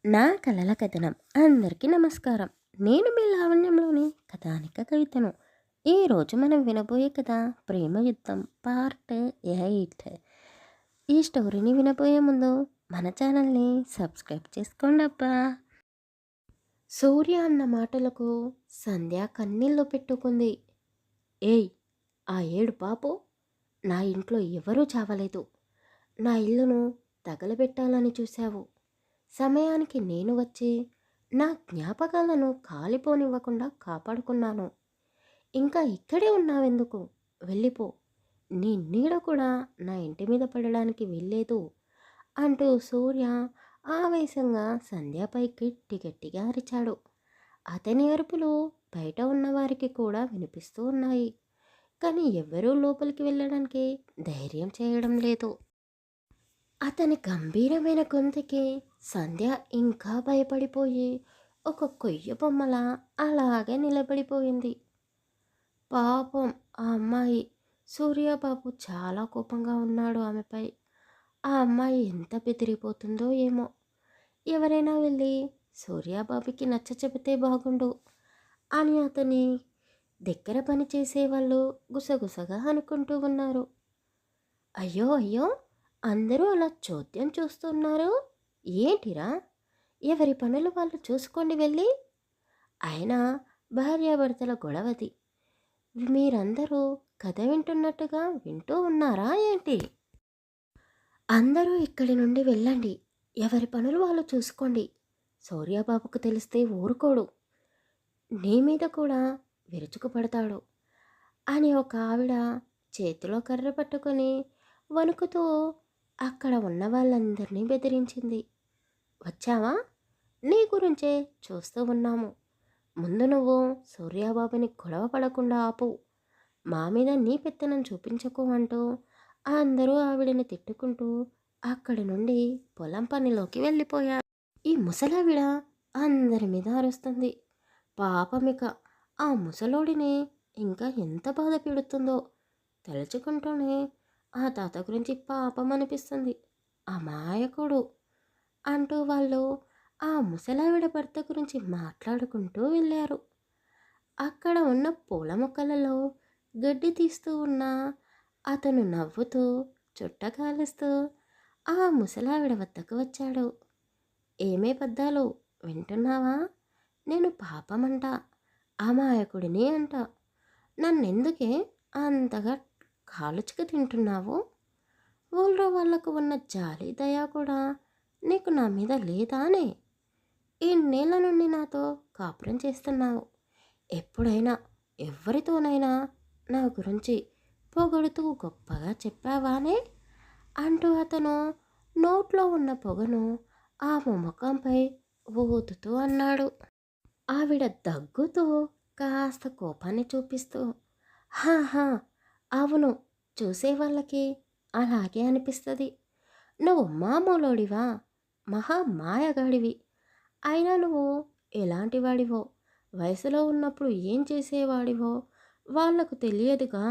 నా కలల కథనం అందరికీ నమస్కారం. నేను మీ లావణ్యంలోని కథానిక కవితను. ఈరోజు మనం వినబోయే కథ ప్రేమ యుద్ధం పార్ట్ 8. ఈ స్టోరీని వినబోయే ముందు మన ఛానల్ని సబ్స్క్రైబ్ చేసుకోండి అబ్బా. సూర్య అన్న మాటలకు సంధ్య కన్నీళ్ళు పెట్టుకుంది. ఏయ్, ఆ ఏడు పాపు, నా ఇంట్లో ఎవరూ చావలేదు. నా ఇల్లును తగలబెట్టాలని చూశావు. సమయానికి నేను వచ్చి నా జ్ఞాపకాలను కాలిపోనివ్వకుండా కాపాడుకున్నాను. ఇంకా ఇక్కడే ఉన్నావెందుకు? వెళ్ళిపో. నీ నీడ కూడా నా ఇంటి మీద పడడానికి వెళ్ళలేదు అంటూ సూర్య ఆవేశంగా సంధ్యపై గట్టి గట్టిగా అరిచాడు. అతని అరుపులు బయట ఉన్నవారికి కూడా వినిపిస్తూ ఉన్నాయి. కానీ ఎవరూ లోపలికి వెళ్ళడానికి ధైర్యం చేయడం లేదు. అతని గంభీరమైన గొంతుకి సంధ్య ఇంకా భయపడిపోయి ఒక కొయ్య బొమ్మలా అలాగే నిలబడిపోయింది. పాపం ఆ అమ్మాయి. సూర్యబాబు చాలా కోపంగా ఉన్నాడు ఆమెపై. ఆ అమ్మాయి ఎంత బెదిరిపోతుందో ఏమో. ఎవరైనా వెళ్ళి సూర్యబాబుకి నచ్చ చెబితే బాగుండు అని అతని దగ్గర పని చేసేవాళ్ళు గుసగుసగా అనుకుంటూ ఉన్నారు. అయ్యో అయ్యో, అందరూ అలా చోద్యం చూస్తున్నారు ఏంటిరా? ఎవరి పనులు వాళ్ళు చూసుకోండి వెళ్ళి. అయినా భార్యాభర్తల గొడవది. మీరందరూ కథ వింటున్నట్టుగా వింటూ ఉన్నారా ఏంటి? అందరూ ఇక్కడి నుండి వెళ్ళండి. ఎవరి పనులు వాళ్ళు చూసుకోండి. సూర్యబాబుకు తెలిస్తే ఊరుకోడు. నీ మీద కూడా విరుచుకుపడతాడు అని ఒక ఆవిడ చేతిలో కర్ర పట్టుకొని వణుకుతూ అక్కడ ఉన్న వాళ్ళందరినీ బెదిరించింది. వచ్చావా? నీ గురించే చూస్తూ ఉన్నాము. ముందు నువ్వు సూర్యబాబుని గొడవ పడకుండా ఆపు. మా మీద నీ పెత్తనం చూపించకు అంటూ అందరూ ఆవిడని తిట్టుకుంటూ అక్కడి నుండి పొలం పనిలోకి వెళ్ళిపోయారు. ఈ ముసలావిడ అందరి మీద అరుస్తుంది. పాపమిక ఆ ముసలోడిని ఇంకా ఎంత బాధ పెడుతుందో తలుచుకుంటూనే ఆ తాత గురించి పాపం అనిపిస్తుంది. అమాయకుడు అంటూ వాళ్ళు ఆ ముసలావిడ భర్త గురించి మాట్లాడుకుంటూ వెళ్ళారు. అక్కడ ఉన్న పూల మొక్కలలో గడ్డి తీస్తూ ఉన్న అతను నవ్వుతూ చుట్ట కాలుస్తూ ఆ ముసలావిడ వద్దకు వచ్చాడు. ఏమే పద్దాలు వింటున్నావా? నేను పాపమంట, అమాయకుడిని అంట. నన్నెందుకే అంతగా కాలుచుకు తింటున్నావు? ఊళ్ళో వాళ్లకు ఉన్న జాలి దయ కూడా నీకు నా మీద లేదానే? ఇన్నేళ్ల నుండి నాతో కాపురం చేస్తున్నావు. ఎప్పుడైనా ఎవరితోనైనా నా గురించి పొగడుతూ గొప్పగా చెప్పావానే అంటూ అతను నోట్లో ఉన్న పొగను ఆమె ముఖంపై ఊదుతూ అన్నాడు. ఆవిడ దగ్గుతూ కాస్త కోపాన్ని చూపిస్తూ, హాహా, అవును, చూసేవాళ్ళకి అలాగే అనిపిస్తుంది. నువ్వు మామూలోడివా? మహా మాయగాడివి. అయినా నువ్వు ఎలాంటి వాడివో, వయసులో ఉన్నప్పుడు ఏం చేసేవాడివో వాళ్లకు తెలియదుగా.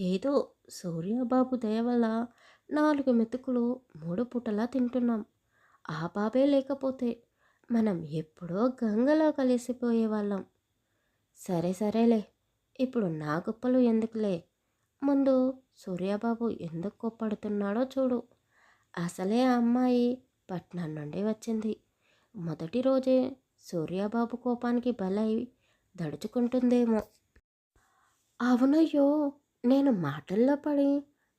ఏదో సూర్యబాబు దయ వల్ల 4 మెతుకులు 3 పూటలా తింటున్నాం. ఆ బాబే లేకపోతే మనం ఎప్పుడో గంగలో కలిసిపోయేవాళ్ళం. సరే సరేలే, ఇప్పుడు నా గొప్పలు ఎందుకులే. ముందు సూర్యబాబు ఎందుకు కోప్పడుతున్నాడో చూడు. అసలే ఆ అమ్మాయి పట్నం నుండి వచ్చింది. మొదటి రోజే సూర్యబాబు కోపానికి బలై దడుచుకుంటుందేమో. అవునయ్యో, నేను మాటల్లో పడి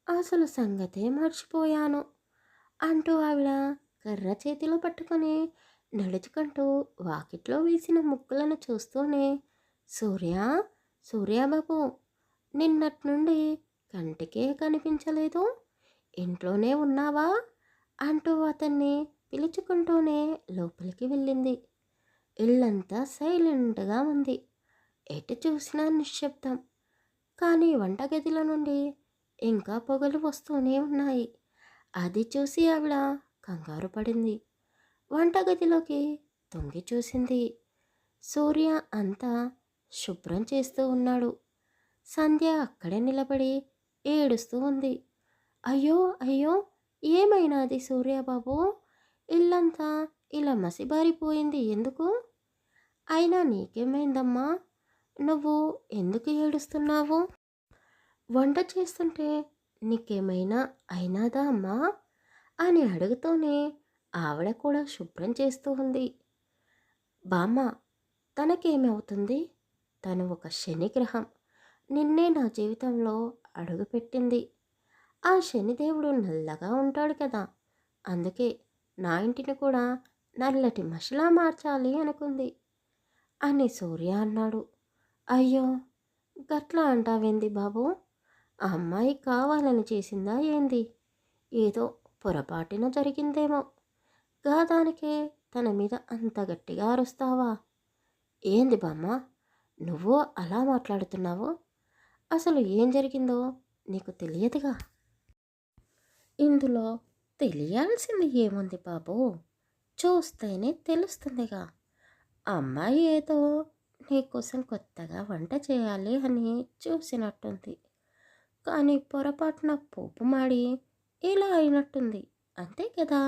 అసలు సంగతే మర్చిపోయాను అంటూ ఆవిడ కర్ర చేతిలో పట్టుకొని నడుచుకుంటూ వాకిట్లో వేసిన ముక్కులను చూస్తూనే, సూర్య, సూర్యబాబు, నిన్నటి నుండి కంటికే కనిపించలేదు. ఇంట్లోనే ఉన్నావా అంటూ అతన్ని పిలుచుకుంటూనే లోపలికి వెళ్ళింది. ఇల్లంతా సైలెంట్గా ఉంది. ఎటు చూసినా నిశ్శబ్దం. కానీ వంటగదిలో నుండి ఇంకా పొగలు వస్తూనే ఉన్నాయి. అది చూసి ఆవిడ కంగారు పడింది. వంటగదిలోకి తొంగి చూసింది. సూర్య అంతా శుభ్రం చేస్తూ ఉన్నాడు. సంధ్య అక్కడే నిలబడి ఏడుస్తూ ఉంది. అయ్యో అయ్యో, ఏమైనాది సూర్యబాబు? ఇల్లంతా ఇలా మసిబారిపోయింది ఎందుకు? అయినా నీకేమైందమ్మా? నువ్వు ఎందుకు ఏడుస్తున్నావు? వంట చేస్తుంటే నీకేమైనా అయినాదా అమ్మా అని అడుగుతూనే ఆవిడ కూడా శుభ్రం చేస్తూ ఉంది. బామ్మ, తనకేమవుతుంది? తను ఒక శనిగ్రహం. నిన్నే నా జీవితంలో అడుగుపెట్టింది. ఆ శనిదేవుడు నల్లగా ఉంటాడు కదా, అందుకే నా ఇంటిని కూడా నల్లటి మషిలా మార్చాలి అనుకుంది అని సూర్య అన్నాడు. అయ్యో, గట్లా అంటావేంది బాబు? ఆ అమ్మాయి కావాలని చేసిందా ఏంది? ఏదో పొరపాటున జరిగిందేమో. గాదానికే తన మీద అంత గట్టిగా అరుస్తావా? ఏంది బామ్మ, నువ్వు అలా మాట్లాడుతున్నావు? అసలు ఏం జరిగిందో నీకు తెలియదుగా. ఇందులో తెలియాల్సింది ఏముంది బాబు? చూస్తేనే తెలుస్తుందిగా. అమ్మాయి ఏదో నీకోసం కొత్తగా వంట చేయాలి అని చూసినట్టుంది. కానీ పొరపాటున పోపు మాడి ఇలా అయినట్టుంది, అంతే కదా.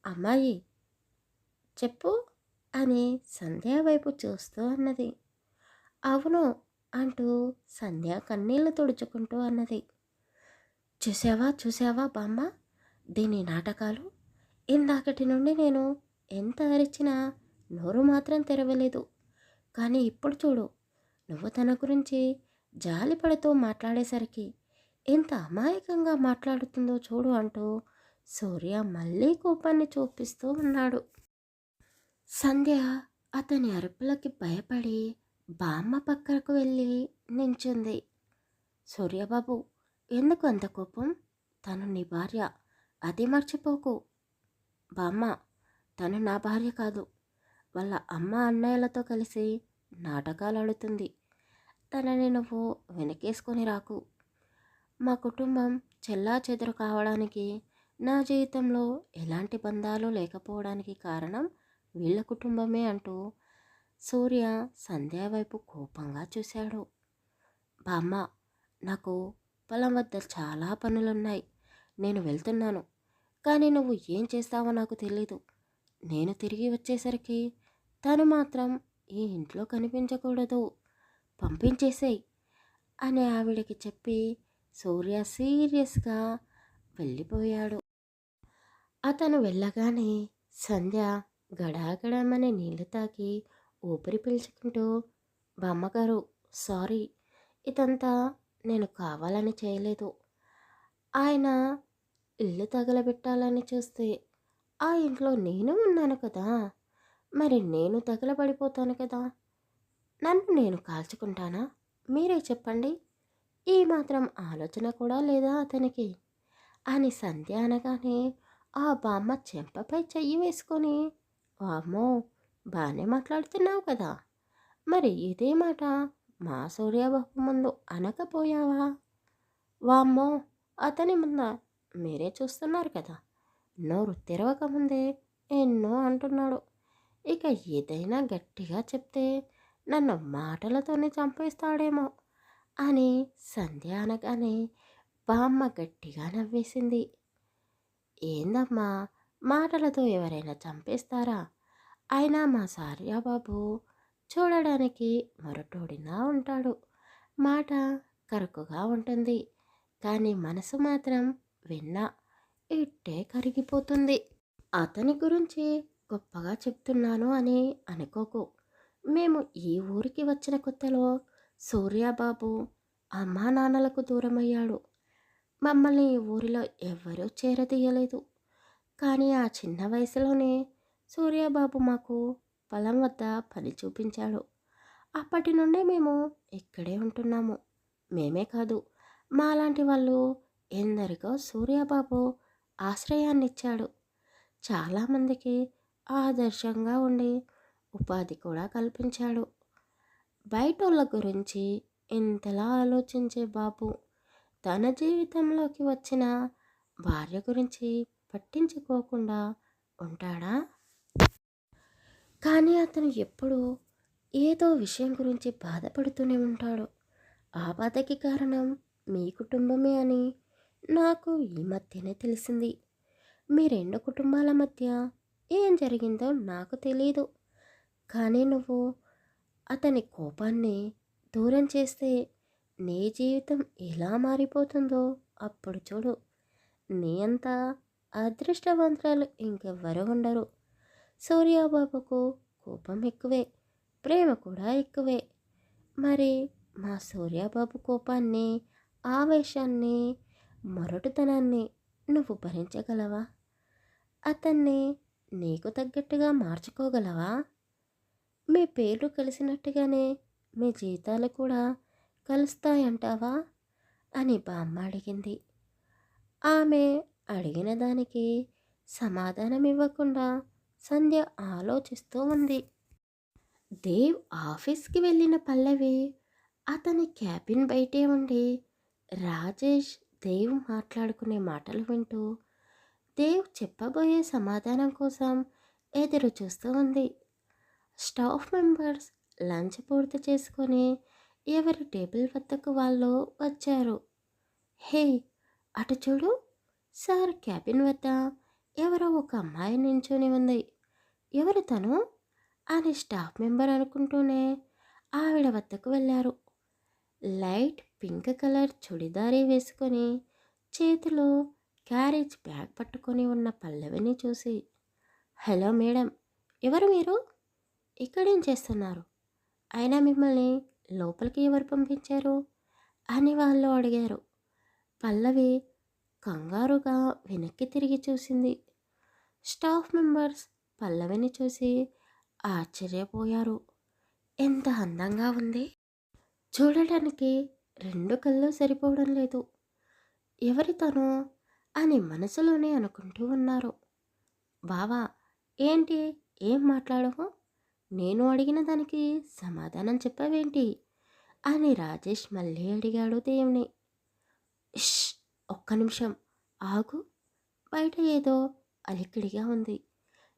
అమ్మాయి చెప్పు అని సంధ్య వైపు చూస్తూ అన్నది. అవును అంటూ సంధ్య కన్నీళ్లు తుడుచుకుంటూ అన్నది. చూసావా చూసావా బామ్మ, దీని నాటకాలు. ఇందాకటి నుండి నేను ఎంత అరిచినా నోరు మాత్రం తెరవలేదు. కానీ ఇప్పుడు చూడు, నువ్వు తన గురించి జాలిపడుతూ మాట్లాడేసరికి ఎంత అమాయకంగా మాట్లాడుతుందో చూడు అంటూ సూర్య మళ్ళీ కోపాన్ని చూపిస్తూ ఉన్నాడు. సంధ్య అతని అరుపులకి భయపడి బామ్మ పక్కకు వెళ్ళి నించుంది. సూర్యబాబు, ఎందుకు అంత కోపం? తను నీ భార్య, అది మర్చిపోకు. బామ్మ, తను నా భార్య కాదు, వాళ్ళ అమ్మ అన్నయ్యలతో కలిసి నాటకాలు ఆడుతుంది. తనని నువ్వు వెనకేసుకొని రాకు. మా కుటుంబం చెల్లాచెదురు కావడానికి, నా జీవితంలో ఎలాంటి బంధాలు లేకపోవడానికి కారణం వీళ్ళ కుటుంబమే అంటూ సూర్య సంధ్య వైపు కోపంగా చూశాడు. బామ్మ, నాకు పొలం వద్ద చాలా పనులున్నాయి, నేను వెళ్తున్నాను. కానీ నువ్వు ఏం చేస్తావో నాకు తెలీదు. నేను తిరిగి వచ్చేసరికి తను మాత్రం ఈ ఇంట్లో కనిపించకూడదు, పంపించేసేయ్ అని ఆవిడకి చెప్పి సూర్య సీరియస్గా వెళ్ళిపోయాడు. అతను వెళ్ళగానే సంధ్య గడాగడమని నీళ్లు తాకి ఊపిరి పీల్చుకుంటూ, బామ్మగారు సారీ, ఇదంతా నేను కావాలని చేయలేదు. ఆయన ఇల్లు తగలబెట్టాలని చూస్తే ఆ ఇంట్లో నేను ఉన్నాను కదా, మరి నేను తగలబడిపోతాను కదా. నన్ను నేను కాల్చుకుంటానా? మీరే చెప్పండి. ఈ మాత్రం ఆలోచన కూడా లేదా అతనికి అని సంధ్య అనగానే ఆ బామ్మ చెంపపై చెయ్యి వేసుకొని, వామ్మో, బాగానే మాట్లాడుతున్నావు కదా, మరి ఇదే మాట మా సూర్యబాబు ముందు అనకపోయావా? వామ్మో, అతని ముందా మీరే చూస్తున్నారు కదా, నోరు తెరవకముందే ఎన్నో అంటున్నాడు. ఇక ఏదైనా గట్టిగా చెప్తే నన్ను మాటలతోనే చంపేస్తాడేమో అని సంధ్య అనగానే బామ్మ గట్టిగా నవ్వేసింది. ఏందమ్మా, మాటలతో ఎవరైనా చంపేస్తారా? అయినా మా సార్యాబాబు చూడడానికి మొరటోడినా ఉంటాడు. మాట కరుకుగా ఉంటుంది, కానీ మనసు మాత్రం విన్నా ఇట్టే కరిగిపోతుంది. అతని గురించి గొప్పగా చెప్తున్నాను అని అనుకోకు. మేము ఈ ఊరికి వచ్చిన కొత్తలో సూర్యాబాబు అమ్మా నాన్నలకు దూరమయ్యాడు. మమ్మల్ని ఈ ఊరిలో ఎవ్వరూ చేరదీయలేదు. కానీ ఆ చిన్న వయసులోనే సూర్యాబాబు మాకు పొలం వద్ద పని చూపించాడు. అప్పటి నుండే మేము ఇక్కడే ఉంటున్నాము. మేమే కాదు, మాలాంటి వాళ్ళు ఎందరికో సూర్యాబాబు ఆశ్రయాన్నిచ్చాడు. చాలామందికి ఆదర్శంగా ఉండి ఉపాధి కూడా కల్పించాడు. బయటోళ్ళ గురించి ఇంతలా ఆలోచించే బాబు తన జీవితంలోకి వచ్చిన భార్య గురించి పట్టించుకోకుండా ఉంటాడా? కానీ అతను ఎప్పుడూ ఏదో విషయం గురించి బాధపడుతూనే ఉంటాడు. ఆ బాధకి కారణం మీ కుటుంబమే అని నాకు ఈ మధ్యనే తెలిసింది. మీ రెండు కుటుంబాల మధ్య ఏం జరిగిందో నాకు తెలీదు. కానీ నువ్వు అతని కోపాన్ని దూరం చేస్తే నీ జీవితం ఎలా మారిపోతుందో అప్పుడు చూడు. నీ అంత అదృష్టవంతురాలు ఇంకెవ్వరూ ఉండరు. సూర్యాబాబుకు కోపం ఎక్కువే, ప్రేమ కూడా ఎక్కువే. మరి మా సూర్యాబాబు కోపాన్ని, ఆవేశాన్ని, మొరటుతనాన్ని నువ్వు భరించగలవా? అతన్ని నీకు తగ్గట్టుగా మార్చుకోగలవా? మీ పేర్లు కలిసినట్టుగానే మీ జీతాలు కూడా కలుస్తాయంటావా అని బామ్మ అడిగింది. ఆమె అడిగిన దానికి సమాధానం ఇవ్వకుండా సంధ్య ఆలోచిస్తూ ఉంది. దేవ్ ఆఫీస్కి వెళ్ళిన పల్లవి అతని క్యాబిన్ బయటే ఉండి రాజేష్, దేవ్ మాట్లాడుకునే మాటలు వింటూ దేవ్ చెప్పబోయే సమాధానం కోసం ఎదురు చూస్తూ ఉంది. స్టాఫ్ మెంబర్స్ లంచ్ పూర్తి చేసుకొని ఎవరి టేబుల్ వద్దకు వాళ్ళు వచ్చారు. హే, అటు చూడు సార్, క్యాబిన్ వద్ద ఎవరో ఒక అమ్మాయి నించుని ఉంది. ఎవరు తను అని స్టాఫ్ మెంబర్ అనుకుంటూనే ఆవిడ వద్దకు వెళ్ళారు. లైట్ పింక్ కలర్ చుడిదారీ వేసుకొని చేతిలో క్యారేజ్ బ్యాగ్ పట్టుకొని ఉన్న పల్లవిని చూసి, హలో మేడం, ఎవరు మీరు? ఇక్కడేం చేస్తున్నారు? అయినా మిమ్మల్ని లోపలికి ఎవరు పంపించారు అని వాళ్ళు అడిగారు. పల్లవి కంగారుగా వెనక్కి తిరిగి చూసింది. స్టాఫ్ మెంబర్స్ పల్లవిని చూసి ఆశ్చర్యపోయారు. ఎంత అందంగా ఉంది, చూడటానికి రెండు కళ్ళు సరిపోవడం లేదు. ఎవరి తను అని మనసులోనే అనుకుంటూ ఉన్నారు. బావా, ఏంటి, ఏం మాట్లాడవు? నేను అడిగిన దానికి సమాధానం చెప్పవేంటి అని రాజేష్ మళ్ళీ అడిగాడు దేవుని. ఇష్, ఒక్క నిమిషం ఆగు, బయట ఏదో అలికిడిగా ఉంది.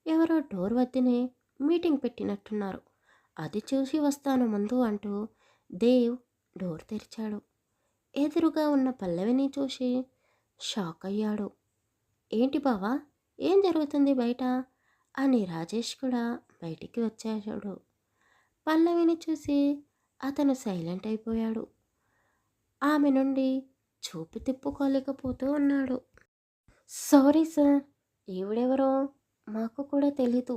ఎవరో డోర్ వద్దనే మీటింగ్ పెట్టినట్టున్నారు, అది చూసి వస్తాను ముందు అంటూ దేవ్ డోర్ తెరిచాడు. ఎదురుగా ఉన్న పల్లవిని చూసి షాక్ అయ్యాడు. ఏంటి బావా, ఏం జరుగుతుంది బయట అని రాజేష్ కూడా బయటికి వచ్చాడు. పల్లవిని చూసి అతను సైలెంట్ అయిపోయాడు. ఆమె నుండి చూపు తిప్పుకోలేకపోతూ ఉన్నాడు. సారీ సార్, ఈవిడెవరో మాకు కూడా తెలీదు,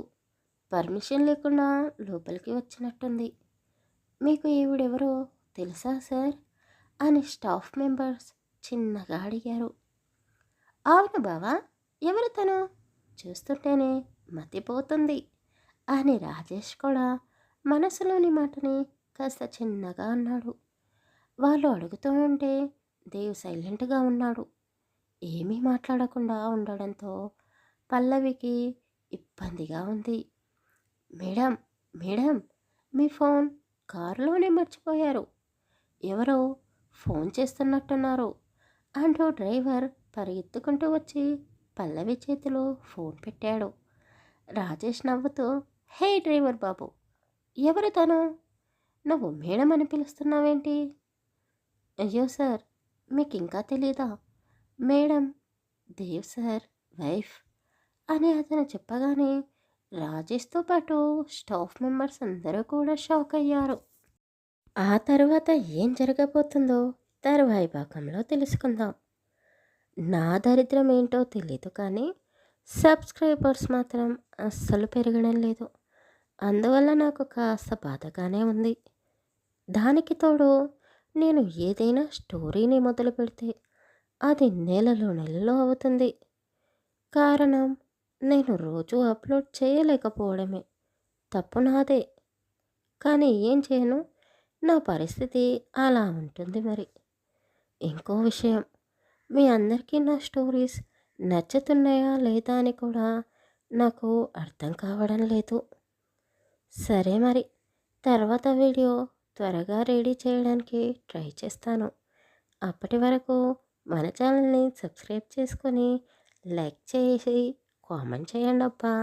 పర్మిషన్ లేకుండా లోపలికి వచ్చినట్టుంది. మీకు ఈవిడెవరో తెలుసా సార్ అని స్టాఫ్ మెంబర్స్ చిన్నగా అడిగారు. అవును బావా, ఎవరు తను, చూస్తుంటేనే మతిపోతుంది అని రాజేష్ కూడా మనసులోని మాటని కాస్త చిన్నగా అన్నాడు. వాళ్ళు అడుగుతూ ఉంటే దేవ్ సైలెంట్గా ఉన్నాడు. ఏమీ మాట్లాడకుండా ఉండడంతో పల్లవికి ఇబ్బందిగా ఉంది. మేడం, మేడం, మీ ఫోన్ కారులోనే మర్చిపోయారు, ఎవరో ఫోన్ చేస్తున్నట్టున్నారు అంటూ డ్రైవర్ పరిగెత్తుకుంటూ వచ్చి పల్లవి చేతిలో ఫోన్ పెట్టాడు. రాజేష్ నవ్వుతూ, హే డ్రైవర్ బాబు, ఎవరు తను, నువ్వు మేడం అని పిలుస్తున్నావేంటి? అయ్యో సార్, మీకు ఇంకా తెలీదా, మేడం దేవ్ సార్ వైఫ్ అని అతను చెప్పగానే రాజేష్తో పాటు స్టాఫ్ మెంబర్స్ అందరూ కూడా షాక్ అయ్యారు. ఆ తర్వాత ఏం జరగబోతుందో తర్వాయి భాగంలో తెలుసుకుందాం. నా దరిద్రం ఏంటో తెలీదు కానీ సబ్స్క్రైబర్స్ మాత్రం అస్సలు పెరగడం లేదు. అందువల్ల నాకు కాస్త బాధగానే ఉంది. దానికి తోడు నేను ఏదైనా స్టోరీని మొదలు పెడితే అది నెలలో అవుతుంది. కారణం నేను రోజు అప్లోడ్ చేయలేకపోవడమే. తప్పు నాదే. కానీ ఏం చేయను, నా పరిస్థితి అలా ఉంటుంది మరి. ఇంకో విషయం, మీ అందరికీ నా స్టోరీస్ నచ్చుతున్నాయా లేదా అని కూడా నాకు అర్థం కావడం లేదు. సరే మరి, తర్వాత వీడియో త్వరగా రెడీ చేయడానికి ట్రై చేస్తాను. అప్పటి వరకు మన ఛానల్ని సబ్స్క్రైబ్ చేసుకొని లైక్ చేసి కామెంట్ చేయండి అబ్బా.